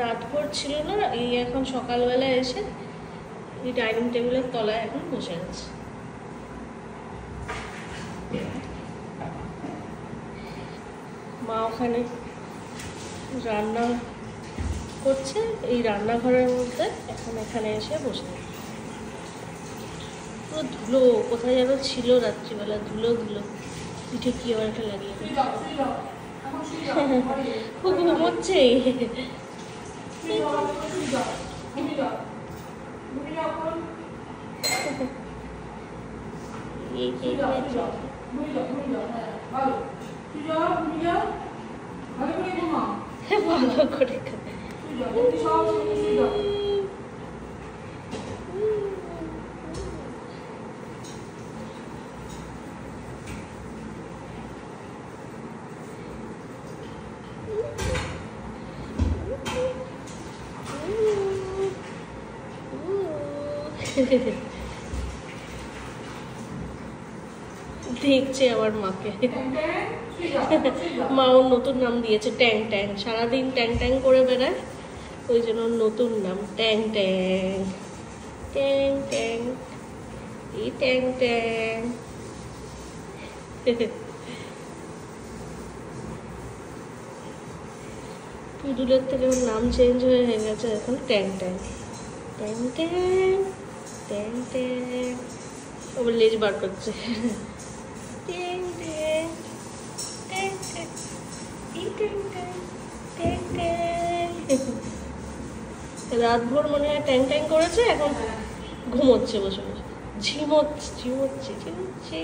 রাতভর ছিল না, এই এখন সকালবেলা এসে এই ডাইনিং টেবিলের তলায় এখন বসে আছে। মা ওখানে রান্না করছে এই রান্নাঘরের মধ্যে, এখন এখানে এসে বসে পুরো ধুলো, কোথায় যেন ছিল রাত্রিবেলা, ধুলো ধুলো। পিঠে কি আবার একটা লাগিয়ে খুব ঘুমোচ্ছে। ভালো করে দেখছে আবার মাকে। মা ওর নতুন নাম দিয়েছে ট্যাং ট্যাং, সারাদিন ট্যাং ট্যাং করে বেড়ায়, ওই জন্য নতুন নাম ট্যাং ট্যাং। ট্যাং ট্যাং, এই ট্যাং ট্যাং। পুতুলের থেকে ওর নাম চেঞ্জ হয়ে গেছে এখন ট্যাং ট্যাং। ট্যাং ট্যাং ট্যাং ট্যাং, আবার লেজ বার করছে। ট্যাং ট্যাং ট্যাং ট্যাং, এই ট্যাং ট্যাং ট্যাং ট্যাং। রাতভর মনে হয় ট্যাং ট্যাং করেছে, এখন ঘুমোচ্ছে বসে বসে, ঝিমোচ্ছে ঝিমোচ্ছে ঝিমোচ্ছে।